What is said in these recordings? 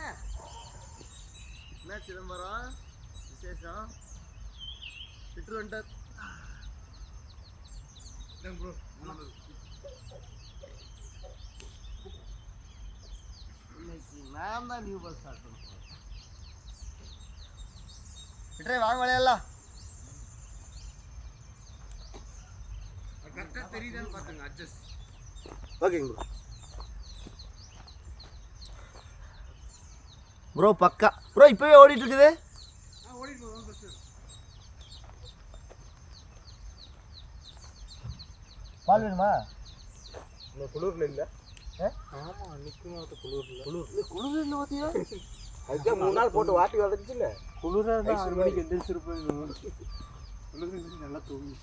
என்ன சிதம்பரம் விசேஷம்? திட்டு வந்துட்டார் ப்ரோ. இன்னைக்கு நான் தான் நியூ பஸ் ஸ்டார்ட் பண்ண போகிறேன். விட்டுறே வாங்க விளையாடலாம். கரெக்டாக தெரியுதான்னு பார்த்துங்க. அட்ஜஸ்ட் ஓகேங்க ப்ரோ. ப்ரோ பக்கா ப்ரோ இப்போவே ஓடிட்டு இருக்குது. ஓடிட்டு போதும் பஸ். பால் வேணுமா? இந்த குளிரில் இல்லை. ஆமாம் நிற்கும் குளிர் இல்லை பார்த்தியா? அதுதான் 3 நாள் போட்டு வாட்டி வதச்சு இல்லை. குளிராக தான் 6 மணிக்கு எந்திரிச்சிருப்பேன். குளிர் நல்லா தூங்கி.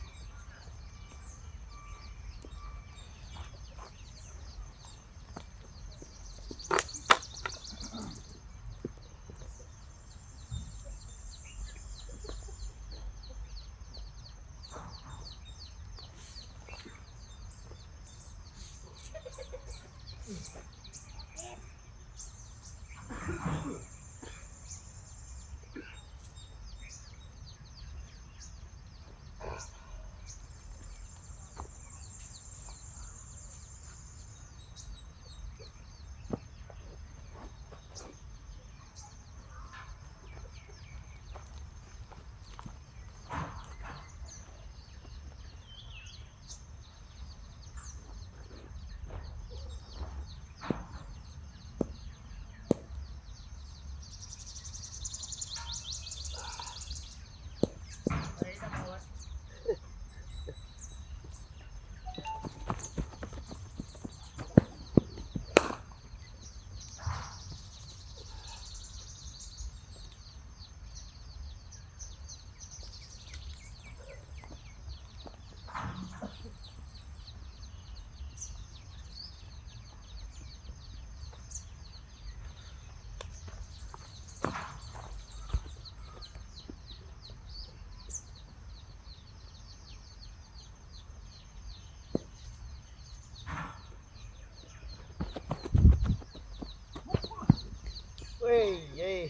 ஏய்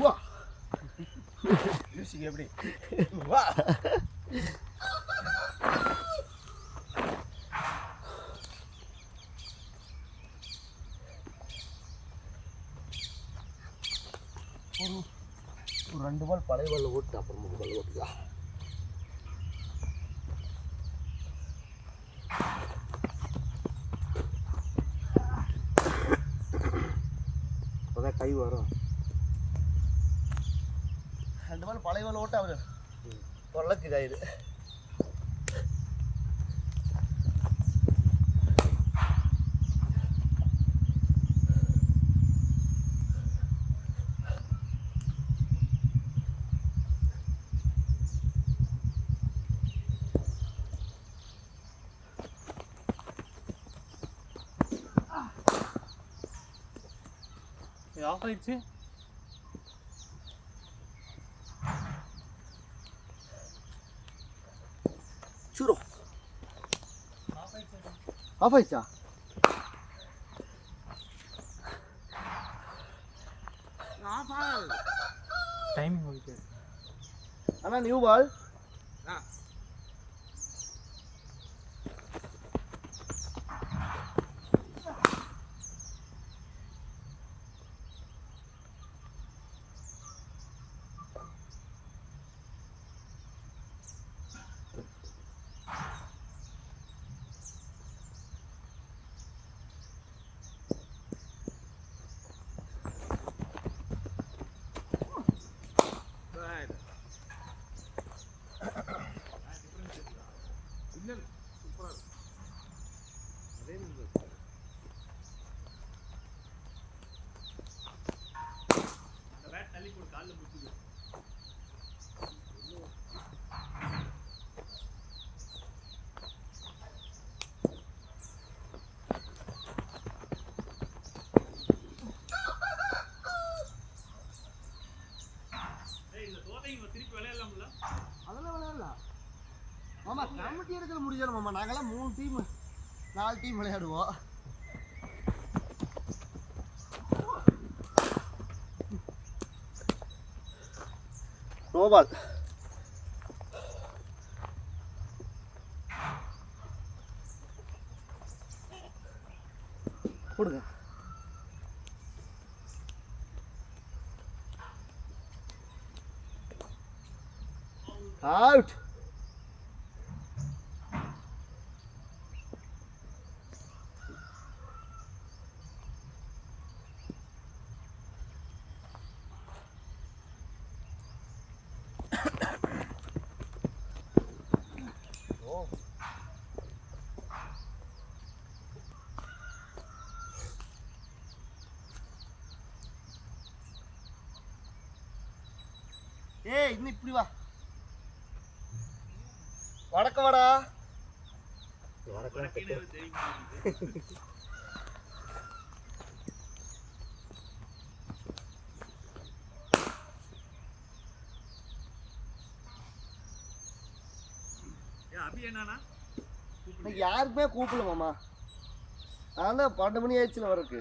வா யூசிக்கு எப்படி வா. ஒரு 2 பால் பழைய பால் ஓட்டு அப்புறம் 3 பால் ஓட்டுக்கலாம். அப்போதான் கை வரும். 2 பால் பழைய பால் ஓட்ட அவர் ஓரளவுக்கு இதாயிடு. ஆஃப் ஆயிடுச்சு. சூரோ ஆஃப் ஆயிடுச்சா? Timing okay. அண்ணா நியூ பால். முடியல மாமா. நாங்கெல்லாம் 3 டீம் 4 டீம் விளையாடுவோம். நோபால் போடுங்க. அவுட். ஏய் இன்னும் இப்படி வா. வடக்க வாடா. யாருக்குமே கூப்பிடல மாமா. நான் தான் 12 மணி ஆயிடுச்சுல வரக்கு.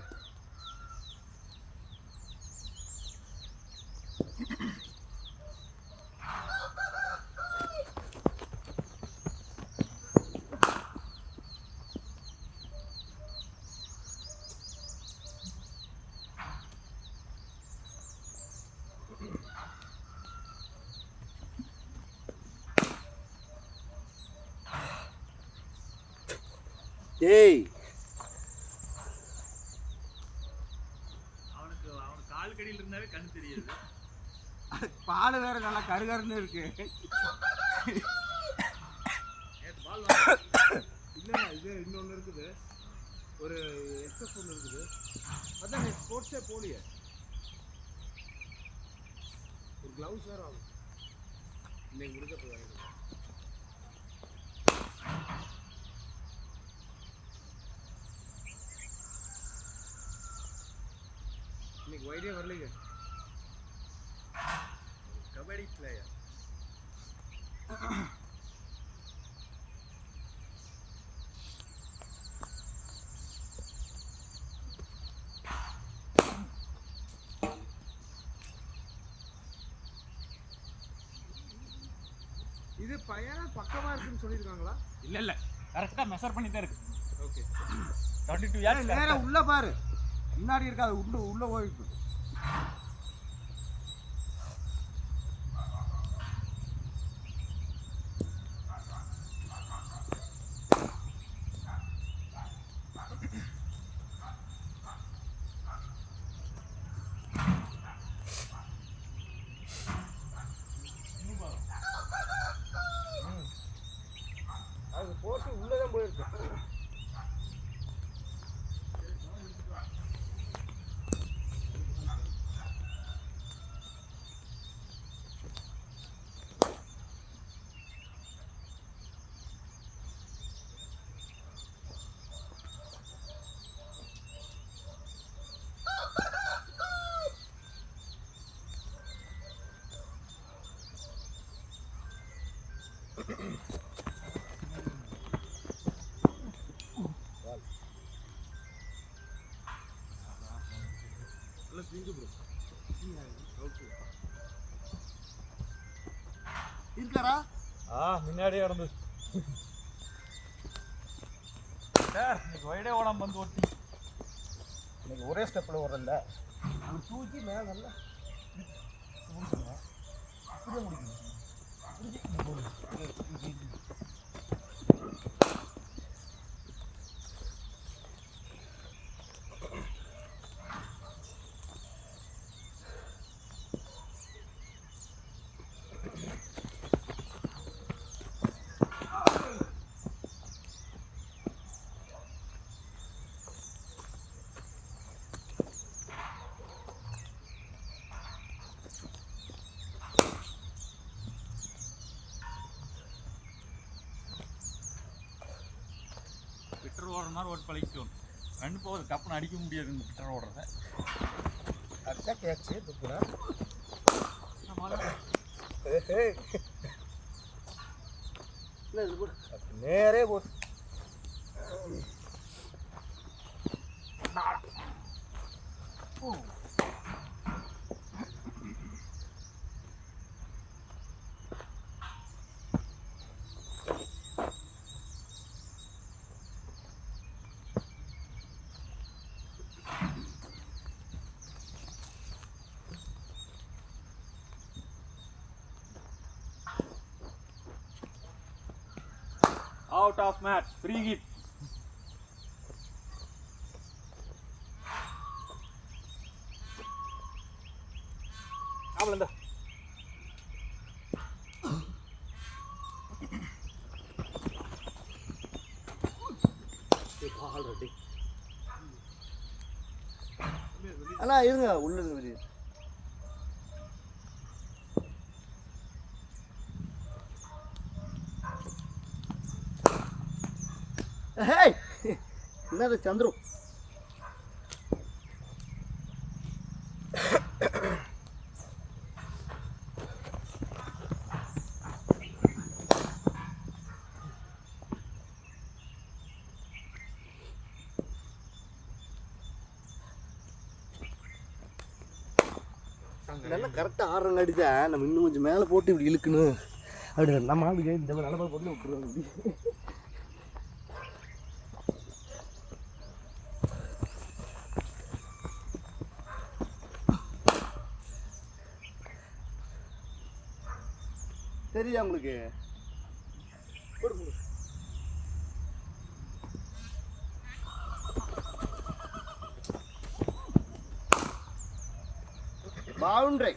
ஏய் அவனுக்கு கால் கடியில் இருந்தாவே கண்ணு தெரியாது. பால் வேற நல்லா கருகருன்னு இருக்கு. இல்லைண்ணா இது இன்னொன்று இருக்குது. ஒரு எக்ஸஸ் ஒன்று இருக்குது. அதான் ஸ்போர்ட்ஸே போலியே. ஒரு க்ளவுஸ் வேறு ஆகும். இன்னைக்கு முடிஞ்ச போய் இன்னைக்கு வைடே வரலைங்க. கபடி பிளேயர். இது பையனா பக்கமா இருக்குன்னு சொல்லியிருக்காங்களா? இல்ல கரெக்டா மெஷர் பண்ணி தான் இருக்கு. ஓகே 22 yards நேரா உள்ள பாரு. முன்னாடி இருக்காது உள்ள போயிருக்கு. அது போட்டு உள்ளதான் போயிருக்கு. இருக்காரா? முன்னாடி நடந்து இன்னைக்கு வைடே ஓடாம வந்து ஓட்டி இன்னைக்கு ஒரே ஸ்டெப்பில் ஓடுறல அது தூக்கி மேலே நல்லா அப்படியே முடிக்கணும். பிட்டர் ஓடுற மாதிரி ஓட்டு பழகிக்கணும். ரெண்டு போகுது கப்புன்னு அடிக்க முடியாது இந்த பிட்டர் ஓடுறத. அடிச்சா கேட்சு துப்புடா. நேரே போ. Out of mat, free hit. அவ்வளோதான். அண்ணா இருங்க உள்ள இருந்து வெளியே. ஹேய் என்னது சந்துரு? நல்லா கரெக்டாக ஆடுறங்க அடிச்சா நம்ம இன்னும் கொஞ்சம் மேலே போட்டு இப்படி இழுக்கணும். அப்படி நம்ம ஆளுங்க இந்த மாதிரி நல்ல போட்டு விட்டுருவாங்க அப்படி. தெரியா உங்களுக்கு? பவுண்டரி.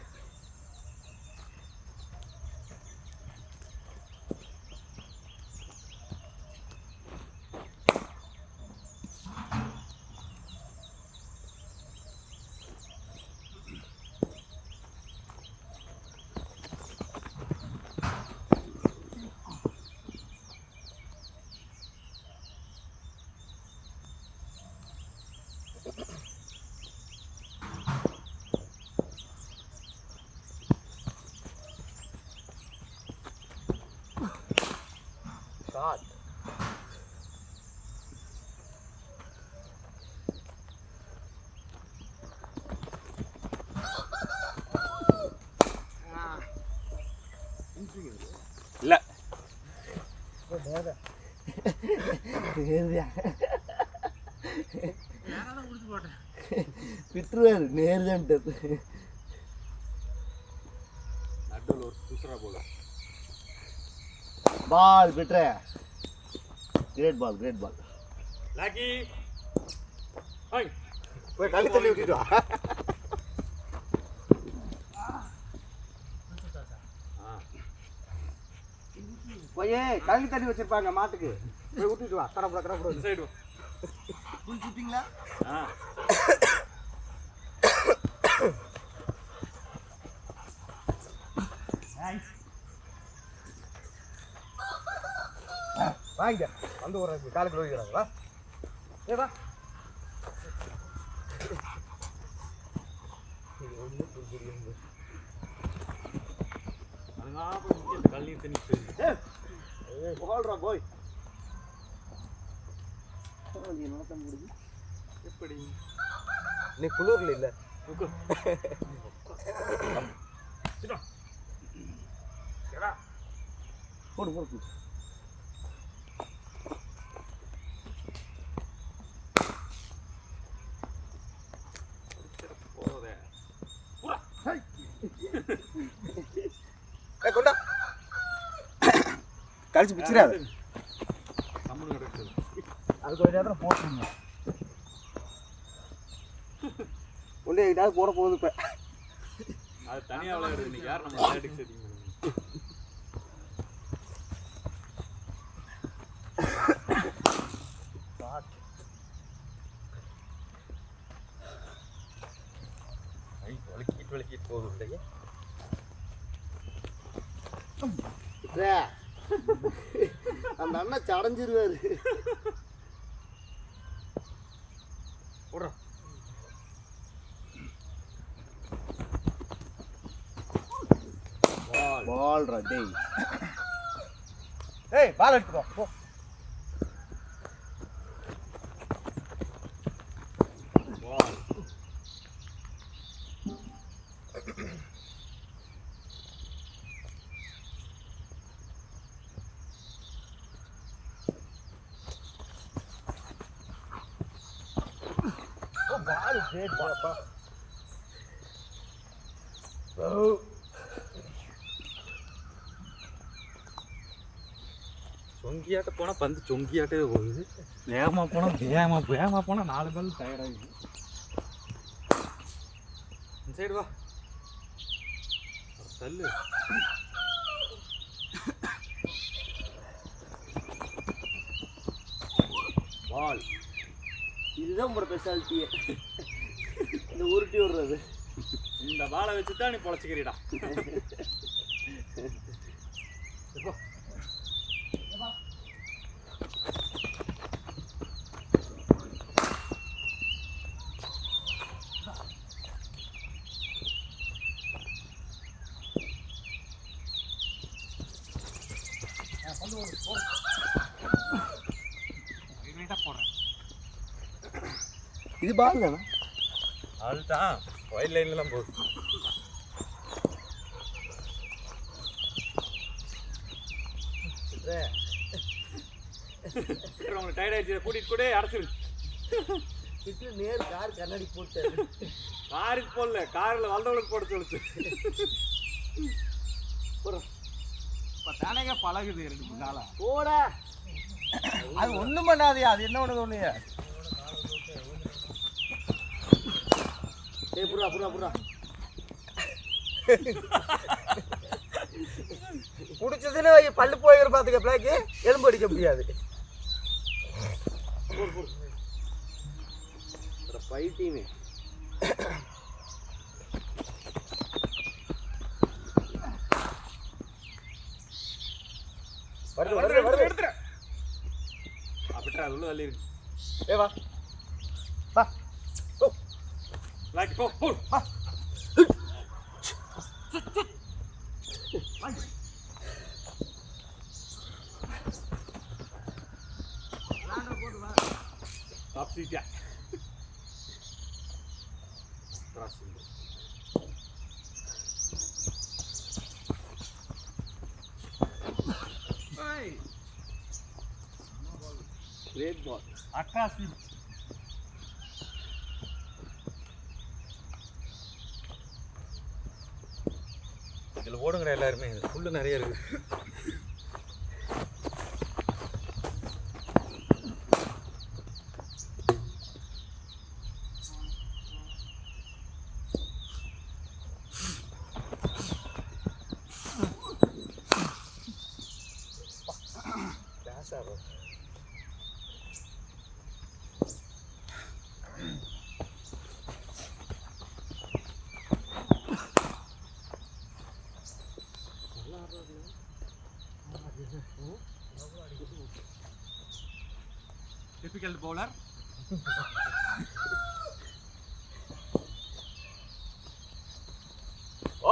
ஷாட். இல்ல விட்டுருவாரு நேர்தான்ட்டு. நடுவில் ஒரு துசுரா போல. பால் விட்டுற. Great ball, great ball. லாக்கி ஹாய் போய் கழி தள்ளி விட்டுட்டு வா. போய் கழி தண்ணி வச்சிருப்பாங்க மாட்டுக்கு, போய் விட்டுட்டு வா. கடப்பட கடப்பட இந்த சைடு குளிச்சுட்டீங்களா? வாங்க வந்து ஒரு காலுக்கு வைக்கிறாங்களா? ஏதா கல்லி தண்ணி போல்றா போய். எப்படி நீ குளூர்ல இல்ல போடு போடு. கொண்டா கழிச்சு பிச்சிடாது. கம்முன்னு கிடக்குது. அதுக்கு ஒரு நேரத்தில் போட்டுருங்க. உள்ளே எங்கிட்டாவது போட போகுது இப்போ. அது தனியாக விளையாடுது. இன்னைக்கு யார் நம்ம விளையாட்டுக்கு செட்டிங் பண்ணுங்க. வலிக்கிட்டு போகுது இல்லையே. அந்த அண்ணன் சடைஞ்சிருவாரு. பால் டேய். ஏய் பால் எடுத்துக்கோ போ. பால் கிரேட் பாப்பா. சொங்கியாட்ட போனால் பந்து சொங்கியாட்டே போகுது. வேகமாக போனால் 4 பால் டயர்டாகுது. இந்த சைடு வா தள்ளு. பால் இதுதான் உங்களோட ஸ்பெஷாலிட்டியே, இந்த உருட்டி விடுறது. இந்த பாலை வச்சு தான் நீ பொழைச்சிக்கிறீடா. இது பால் தானே? அதுதான் ஒயிட் லைன்லாம் போகுது. உங்களுக்கு டயர்ட் ஆயிடுச்சு, கூட்டிட்டு கூட அடைச்சிரு. நேர் கார் கண்ணாடி போட்டு காருக்கு போடல, காரில் வந்தவங்களுக்கு போட சொல்லிச்சு. இப்போ தானேங்க பழகுது 2 நாளா. போட அது ஒண்ணும் பண்ணாதயா, அது என்ன ஒண்ணு ஒண்ணுயா. ஏய் புறா புறா புறா குடிச்சதுன்னு பல்லு போயிரு பாத்துக்க, பிளாக்கு எலும்பு அடிக்க முடியாது. பைத்தியமே. எடுத்துற அப்படிட்டா அது உள்ள தள்ளி இருக்கு. ஏ வா வா ஓ லாக்கி போ போ வா. டாப் சீட்டா கிராஸ். Great ball. அக்ராஸ். இதில் ஓடுங்கிற எல்லாருமே புல்லு நிறைய இருக்கு. Typical bowler.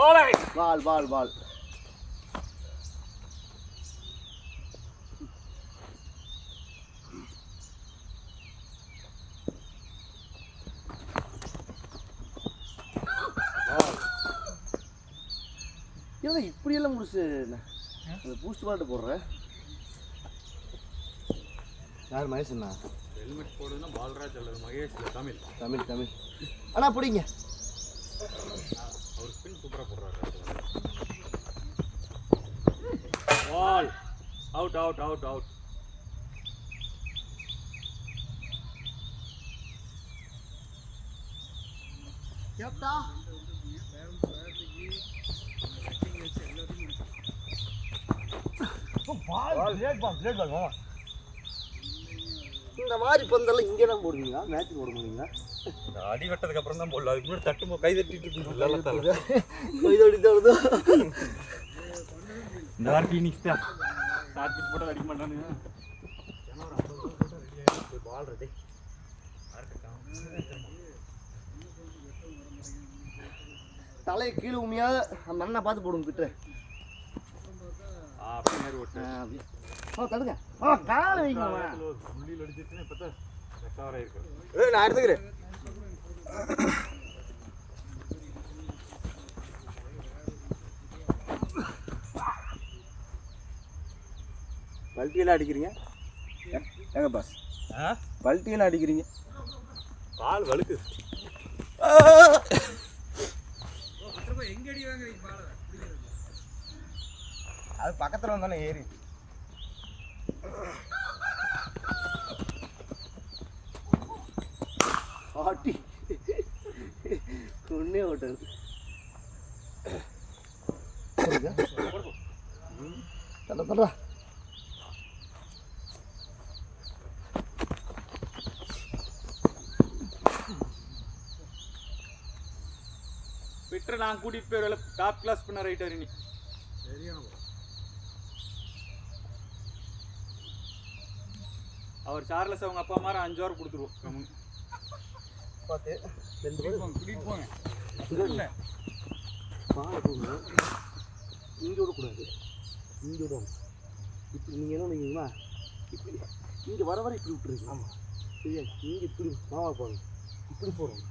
Alright. பால் பால் பால். ஏன்னா இப்படியெல்லாம் முடிச்சு அந்த பூஸ்ட் பாட்டு போடுறேன். யார் மகேஷ்ண்ணா? ஹெல்மெட் போடுதுன்னா பால்ராஜ் அல்லது மகேஷ் இல்லை, தமிழ் தமிழ் தமிழ். அண்ணா பிடிங்க. அவர் ஸ்பின் சூப்பராக போடுறாரு. Ball out out out out. கேப்டா ball great ball great ball மாமா. இந்த மாதிரி பந்தெல்லாம் இங்கே தான் போடுவீங்களா? மேட்ச் போட முடியுங்களா? அடி வெட்டதுக்கு அப்புறம் தான் போடல. அதுக்கு முன்னாடி தட்டுமோ கை தட்டிட்டு இதோட இந்த வாரம் ஃபீனிக்ஸ் தான் டார்கெட் போட்டு அடிக்க மாட்டானுங்க. பால் ரெடி. தலையை கீழே உண்மையாக அந்த அண்ணனை பார்த்து போடுங்க கிட்ட. அப்படியே ஓட்டு. அப்படியே தடுங்க காலை வைங்க முள்ளியில் அடிச்சிருச்சுன்னா இப்போ தான் ரெக்கவர் ஆகிருக்கு. நான் எடுத்துக்கிறேன். பல்ட்டியெல்லாம் அடிக்கிறீங்க எங்க பாஸ்? பல்ட்டியெல்லாம் அடிக்கிறீங்க, கால் வழுக்கு. அது பக்கத்தில் வந்தானே ஏறி ஆட்டி ஒன்னே ஓட்டாது. தட விட்டுரு, நான் கூட்டிகிட்டு போய் டாப் கிளாஸ் பண்ண ரைட்டர். இனி அவர் சார்லஸ் அவங்க அப்பா மாதிரி 5 வாரம் கொடுத்துருவோம். பார்த்து கூட்டிகிட்டு போங்க. இல்லை பாலை போங்க, இங்கே விடக்கூடாது, இங்கே விடணும். இப்படி நீங்கள் என்ன நினைக்கிறீங்களா, இப்படி இங்கே வர வர இப்படி விட்டுருங்க. ஆமாம் சரியா, இங்கே இப்படி மாவா போகணும், இப்படி போகிறோம்.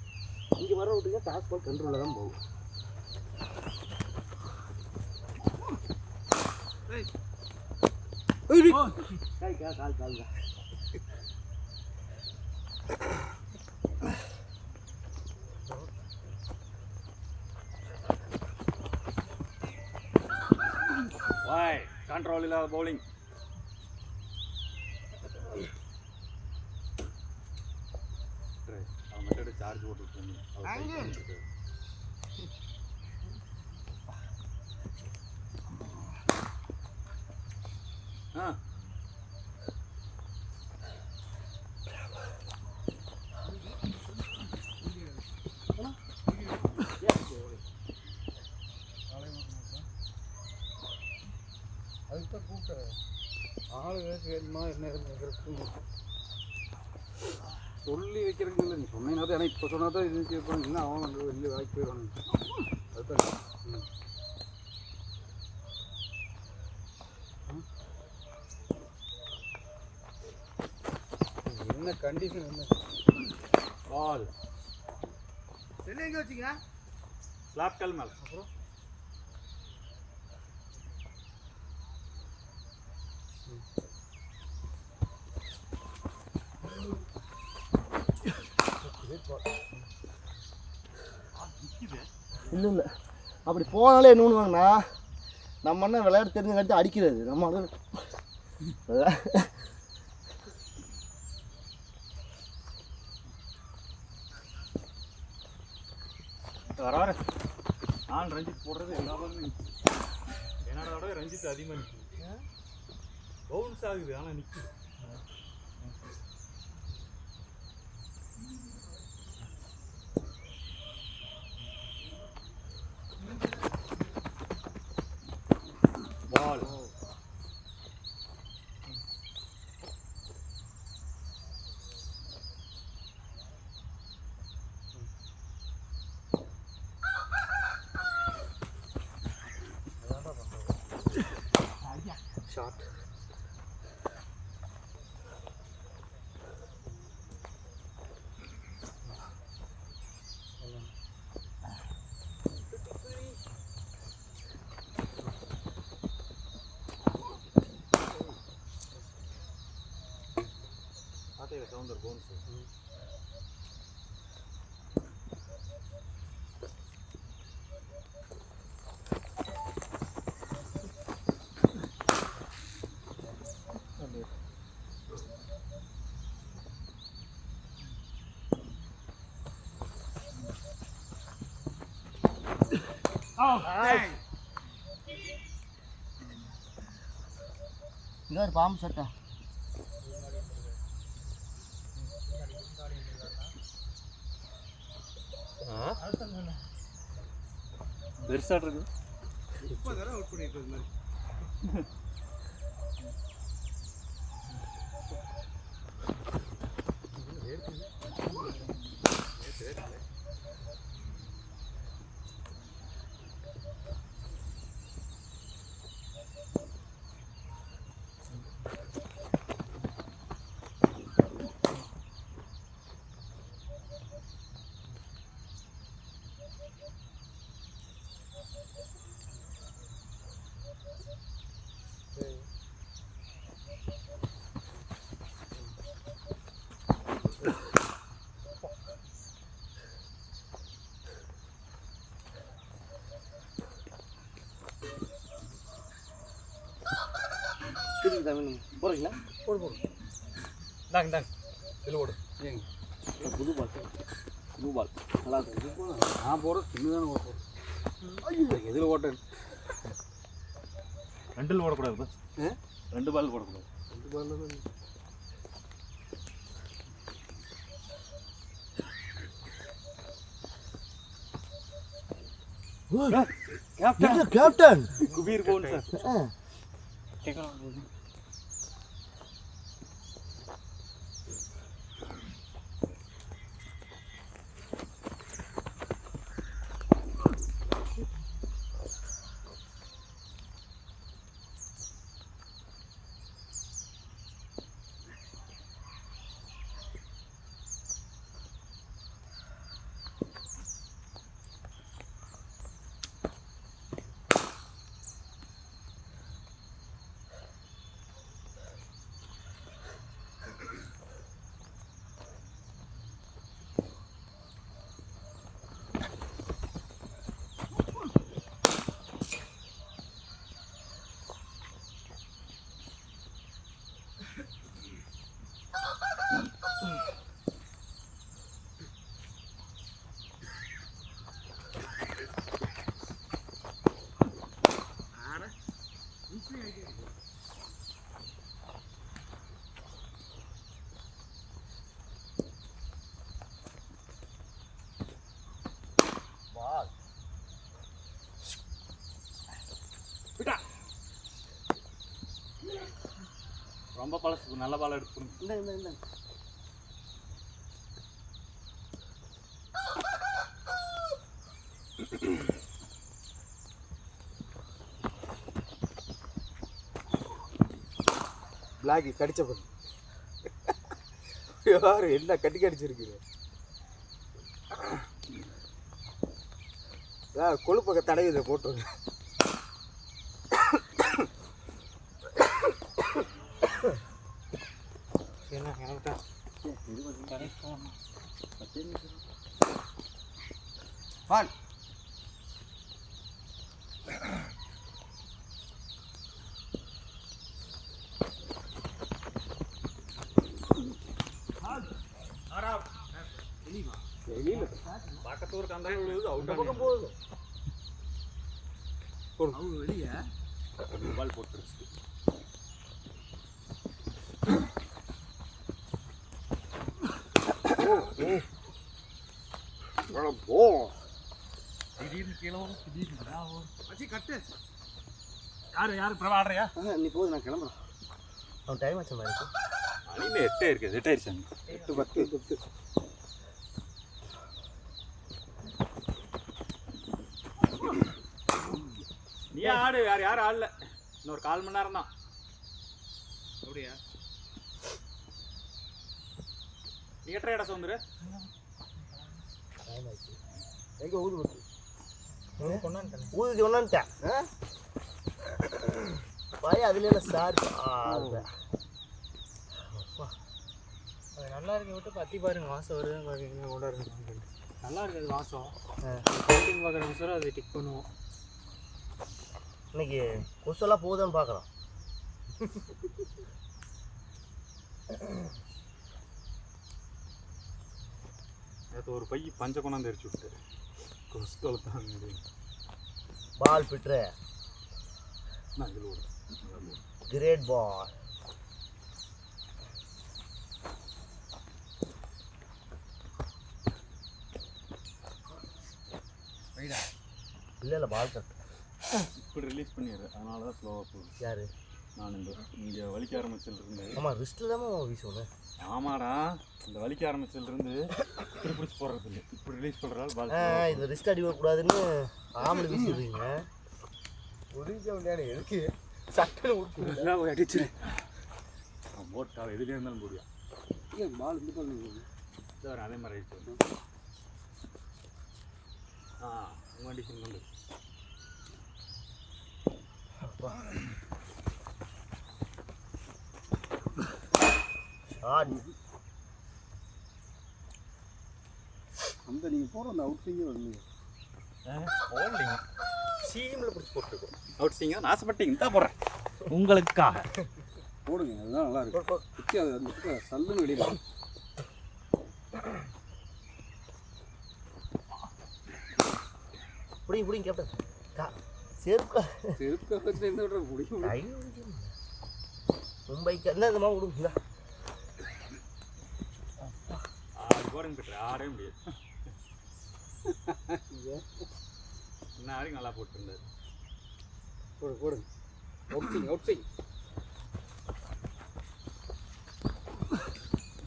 இங்கே வர விட்டுங்க, டாஸ் பால் கண்ட்ரோலில் தான் போகும். கால் தான் கண்ட்ரோல் இல்லாத பவுலிங். அவன் மெத்தடு சார்ஜ் போட்டு அதுக்கு தான் கூப்பிட்டேன். ஆள் வேணுமா என்ன சொல்லி வைக்கிறதுக்கு இல்லை, நீ சொன்னீங்கன்னா தான். ஏன்னா இப்போ சொன்னா தான் இது கேட்பாங்க, இன்னும் அவன் வந்து வெளியே வேலைக்கு போயிடுவாங்க. அதுதான் என்ன கண்டிஷன் என்ன பால் என்ன எங்கே வச்சிங்க? ஸ்லாப் கல் மேலே. அப்புறம் இல்லை இல்லை, அப்படி போனாலே என்ன பண்ணுவாங்கண்ணா, நம்ம என்ன விளையாட்டு தெரிஞ்சங்காட்டி அடிக்கிறது நம்ம வர நான் ரஞ்சித் போடுறது எல்லா பக்கமும் என்னோட ரஞ்சித் அதிகமாக நிற்குது. பவுன்ஸ் ஆகுது ஆனால் நிற்குது. Ball short. பார்த்தீங்களா சவுண்டர் பவுன்ஸ். இங்கே ஒரு பாம்பு சட்டா. பெருசாக இருக்கு. எதுக்கு தமிழ் போகிறீங்களா? போடு இந்தாங்க இதில் ஓடு ஏங்க புது பால் நல்லா இருக்கு. நான் போடுறது சின்னதான ஓட்டுறேன். ஐயோ எதில் ஓட்டேன்? 2 போடக்கூடாது பஸ். 2 பால் போடக்கூடாது. 2 பால் தான். கேப்டன் குபீர் பவுன் சார். ரொம்ப பழசு நல்ல பால் எடுத்துக்கணும். இந்த பிளாகி கடிச்ச பண்ணு யாரு என்ன கடிச்சிருக்கு. கொழுப்பக்க தடவை போட்டுருங்க. பால் பக்கத்தூர் கந்தாய் விழுது அந்த பக்கம் போகுது. வெளியே பால் போட்டுருச்சு. திடீர்னு கீழே வரும், திடீர்னு அச்சி கட்டு. யாரு பிரபா ஆடுறியா? நீ போது நான் கிளம்புறேன். அவன் டைம் ஆச்சு மாதிரி அணிமே 8 இருக்கு. 8 ஆயிடுச்சாங்க. 8 10 நீ ஆடு, வேற யாரும் ஆடல. இன்னொரு 1/4 மணி நேரம் தான். அப்படியா? நீ எட்டரை இடம் சவுந்துரு. எங்க ஊது பத்து ஊதுக்கு ஒன்றான்ட்டேன் பாய் அதுல சார் நல்லா இருக்க விட்டு பத்தி பாருங்க. வாசம் வருதுன்னு பாருங்க. கூட இருக்கு நல்லா இருக்குது வாசம். பார்க்குற நிமிஷம் அதை டிக் பண்ணுவோம். இன்னைக்கு கொசெல்லாம் போகுதான்னு பார்க்குறோம். நேற்று ஒரு பை பஞ்ச கொண்டாந்து எரிச்சு விட்டு கொசு தொலைத்தாங்க. பால் பிட்டுற நான் இதில் ஒரு கிரேட் பால். இல்லை பால் கட்டு இப்படி ரிலீஸ் பண்ணிடுறேன். அதனால தான் ஸ்லோவாக போகுது. யார்? நான் இங்கே வலிக்க ஆரம்பிச்சிலிருந்து. ஆமாம் ரிஸ்ட்டில் தான் வீசுவோம். ஆமாடா, இந்த வலிக்க ஆரம்பிச்சிலிருந்து இப்படி பிடிச்சி போடுறது இல்லை. இப்படி ரிலீஸ் பண்ணுறாலும் பால் இது ரிஸ்ட் அடி வரக்கூடாதுன்னு ஆம்பளை வீசிடுறீங்க. ஒடிக்க முடியாது. எதுக்கு சட்டன்னு விட்டு அடிச்சு போட்டா எதுலேயே இருந்தாலும் முடியும். ஏன் பால் இந்த பண்ணுங்க சார் அதே மாதிரி ஆயிடுச்சு. உங்கள் கண்டிஷன் வந்து அந்த நீங்கள் போகிற அந்த அவுட் ஸ்விங்கே வரலைங்க. போடலிங்க. சீமில் பிடிச்சி போட்டுருக்கோம். அவுட் ஸ்விங்க ஆசைப்பட்டீங்க தான் போடுறேன் உங்களுக்காக. போடுங்க, அதுதான் நல்லா இருக்கு. குச்சி அது அந்த சல்லுன்னு வெளியில பிடிங்க கேப்டன். செருப்பு வச்சு எந்த விட பிடிக்கும். மும்பைக்கு என்ன இந்த மாதிரி விடுங்களா? போடுங்க பெற்று ஆடவே முடியாது. இன்னும் வரைக்கும் நல்லா போட்டுருந்தாரு. போடுங்க அவுட் சைட்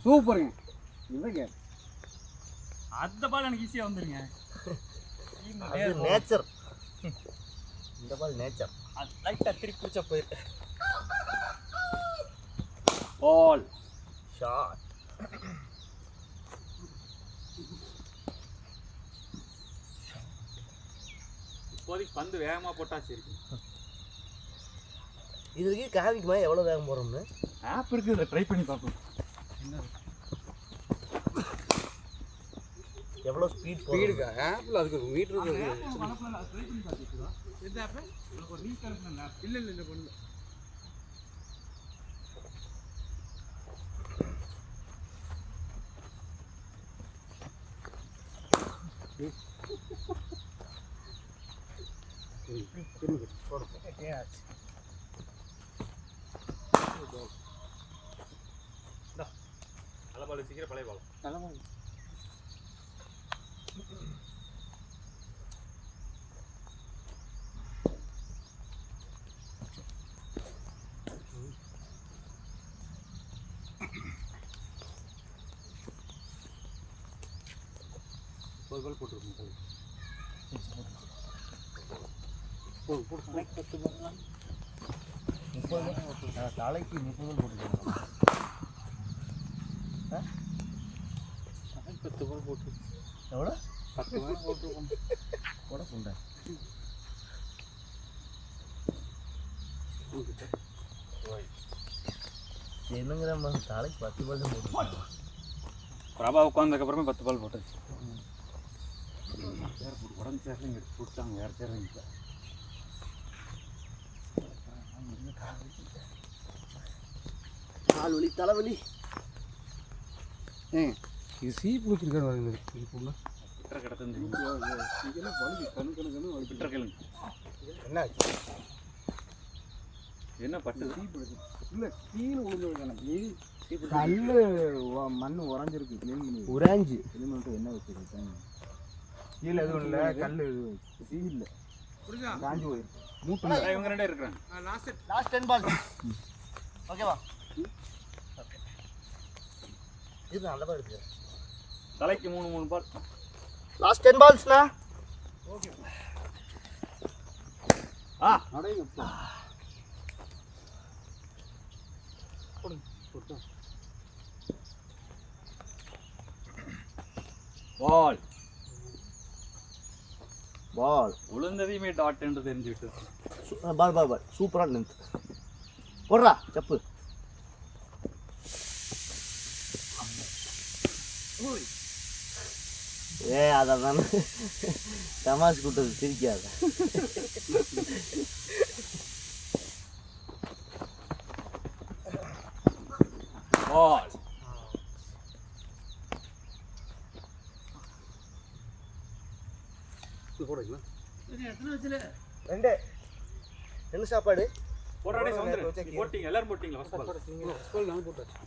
சூப்பருங்க. இல்லைங்க அந்த பால் எனக்கு ஈஸியாக வந்துருங்க. அது நேச்சர். இந்த பால் நேச்சர். அது லைட்டாக திருப்பி பிடிச்சா போயிருக்கு. Ball shot. இப்போதைக்கு பந்து வேகமாக போட்டாச்சு இருக்கு. இதுக்கு காவிக்குமா எவ்வளோ வேகம் போகிறோம்னு ஆப் இருக்குது, அதை ட்ரை பண்ணி பார்ப்போம். எவ்வளோ ஸ்பீடுங்க ஆப்பில் அதுக்கு மீட்டர் ட்ரை பண்ணி பார்த்துருக்கா எந்த ஆப்பு? எனக்கு ஒரு ரீச் அனுப்புன ஆப். இல்லை பண்ணல. நல்ல பால் சீக்கிரம் பழைய பால். நல்ல பால். பால் போட்டுருக்கோம். தலைக்கு 30 போட்டுருக்கோம். 10 பால் போட்டு எவ்வளோ? 10 பால் போட்டுருக்கோம். கூட புண்டை என்னங்கிற தலைக்கு 10 பால் தான் போட்டுருக்கோம். பிரபா உட்காந்ததுக்கப்புறமே 10 பால் போட்டுச்சு. உடம்பு சேர்லைங்க எடுத்து போட்டாங்க, வேறு சேர்லைங்க. கால் வலி தலைவலி. இது சீப்பு வச்சிருக்காரு வருது. இது பொண்ணு விட்டுற கிடத்துன்னு இதெல்லாம் வலி கணு விட்டுற கேளுங்க. என்ன என்ன பட்டு சீப்பு இல்லை கீழே விழுந்து எனக்கு கல் மண் உறைஞ்சிருக்கு. க்ளீன் பண்ணி உறைஞ்சி க்ளீன் பண்ணிட்டு என்ன வச்சுருக்கேன் கீழே எதுவும் இல்லை. கல் சீ இல்லை காஞ்சி போயிருக்கு. மூட்டு இவங்க ரெண்டே இருக்கிறாங்க. Last 10 ball. ஓகேவா? இது நல்ல பால் இருக்கு. தலைக்கு 3 பால். லாஸ்ட் 10 பால்ஸ்னா ஓகே. அடைங்க பால் பால் உளுந்ததையுமே டாட் என்று தெரிஞ்சு விட்டது. பால் சூப்பராக நின்று போடுறா செப்பு. அதான் தமாஷ் கூட்டது சிரிக்காத. பால் போடுறீங்களா? 2 என்ன சாப்பாடு போடுறாடே சவுந்தர் போட்டிங்க, எல்லாரும் போட்டிங்களா? ஃபர்ஸ்ட் பால் நான் போட்டாச்சு.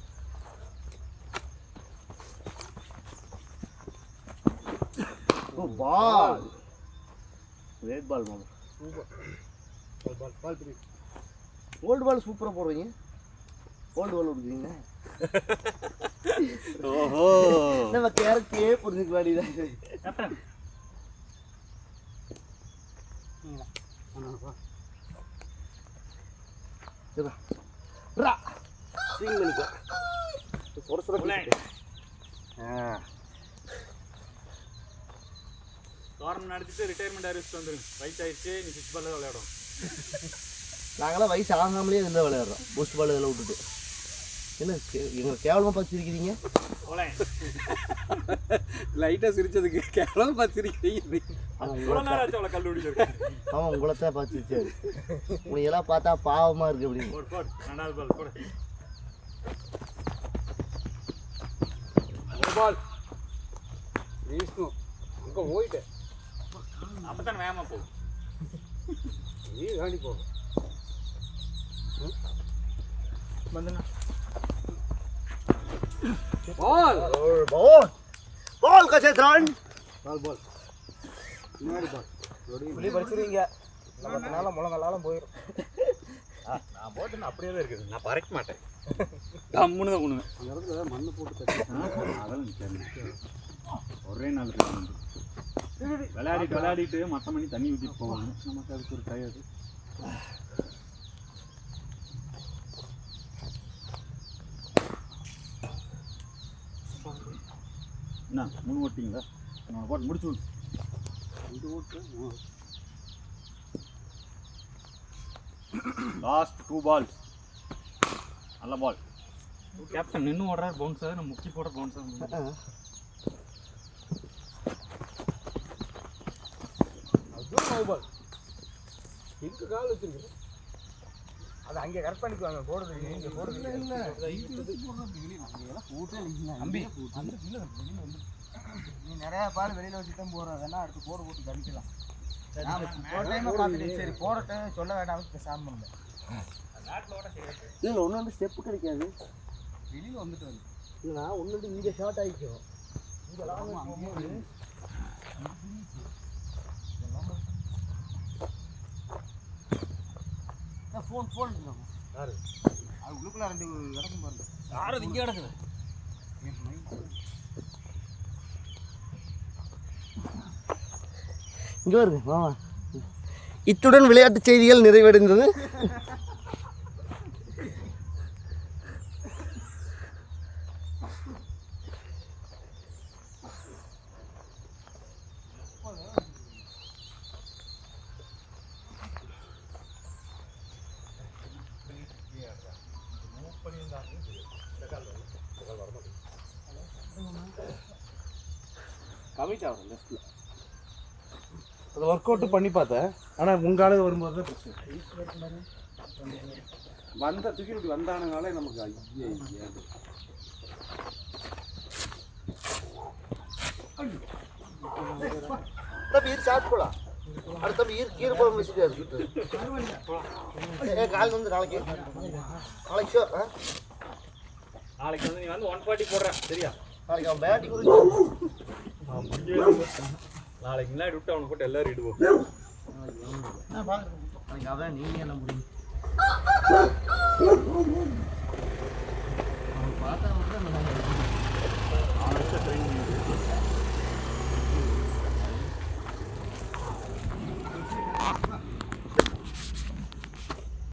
பால் ரெட் பால் மாமா. சூப்பர் பால் பிடி. ஓல்டு பால் சூப்பராக போடுறீங்க. ஓல்டு பால் விடுறீங்க. ஓஹோ நம்ம கேரக்டே புரிஞ்சுக்க வேண்டியதான். கேப்டன் ஸ்விங் பண்ணிக்கோ. சொர சொர டோர்னமெண்ட் நடத்திட்டு ரிட்டையர்மெண்ட் அறிவிச்சு வந்துருங்க. வயசாயிடுச்சு, நீ 6 பால் விளையாடும். நாங்களாம் வயசு ஆகாமலே இருந்தால் விளையாடுறோம். பூஸ்ட் பால் இதெல்லாம் விட்டுட்டு. என்ன எங்களை கேவலமாக பார்த்துருக்கிறீங்க? லைட்டாக சிரிச்சதுக்கு கேவலமாக பார்த்துருக்கீங்க. ஆமாம் உங்களை தான் பார்த்துருச்சாரு. உங்களை எல்லாம் பார்த்தா பாவமாக இருக்கு அப்படின்னு. போடு 2வது பால் போடு. பால் வீசணும் அங்கே போயிட்டேன் அப்போ தான் வேகமாக போகும். நீ காணி போகும் வந்துண்ணா பால் பால் கச்சேத்ரான் பால் பால் பின்னாடி பால் வெளியே படிச்சிருவீங்க நம்ம நாள முழங்காலம் போயிடும். நான் போட்டு அப்படியே தான் இருக்குது. நான் பறைக்க மாட்டேன். கம்முன்னு தான் பண்ணுவேன். அந்த இடத்துல மண்ணை போட்டு தட்டி அதெல்லாம் நிற்காது. ஒரே நாள் விளையாடிட்டு மற்ற மணி தண்ணி ஊற்றிட்டு போவாங்க. நமக்கு அதுக்கு ஒரு டயர்டு. என்ன 3 ஓட்டிங்களா? நான் போட்டு முடிச்சு விடு. 2 ஓட்டு லாஸ்ட் 2 பால்ஸ். நல்ல பால். கேப்டன் நின்று ஓடுறாரு பவுன்ஸாக. நான் முக்கி போடுற பவுன்ஸாக. அதுவும் நோ பால். எங்கே கால் வச்சுருக்கேன் அது அங்கே கரெக்ட் பண்ணிக்குவாங்க. போடுறது இங்கே போடுறது இல்லை தம்பி நீ நிறையா பால் வெளியில் வச்சு தான் போடுறதெல்லாம் அடுத்து போடு போட்டு கடிக்கலாம். சரி போடட்டு சொல்ல வேண்டாம் சாமி பண்ணல. இல்லை ஒன்று வந்து ஸ்டெப்பு கிடைக்காது. வெளியில் வந்துட்டு வந்து இல்லைண்ணா ஒன்று வந்து இங்கே ஷார்ட் ஆகிக்கும். ஃபோன் யாரு அது உள்ளுக்குள்ள 2 கிடக்கும் பாருங்க. யாரும் இங்கே கிடக்குது. இங்கே வருது மாமா. இத்துடன் விளையாட்டு செய்திகள் நிறைவடைந்தது. கமிட் ஆகும் லெஃப்டில். அதை ஒர்க் அவுட்டு பண்ணி பார்த்தேன். ஆனால் உங்கால வரும்போது தான் பிரச்சனை. வந்த தூக்கி இப்படி வந்தானுங்களே நமக்கு ஐயா வீர் சாப்பிடலாம். அடுத்த வீர் கீரை குழம்பு வச்சுட்டு அதுக்கிட்டு கால் வந்து நாளைக்கு ஷோர். நாளைக்கு வந்து நீ வந்து 140 போடுற சரியா? நாளைக்கு அவன் பேட்டிங் நாளைக்கு முன்னாடி விட்டு அவனை போட்டு எல்லாரும் இடுவோம். நாளைக்கு அவன் நீங்கள் என்ன முடியும் பார்த்தா மட்டும்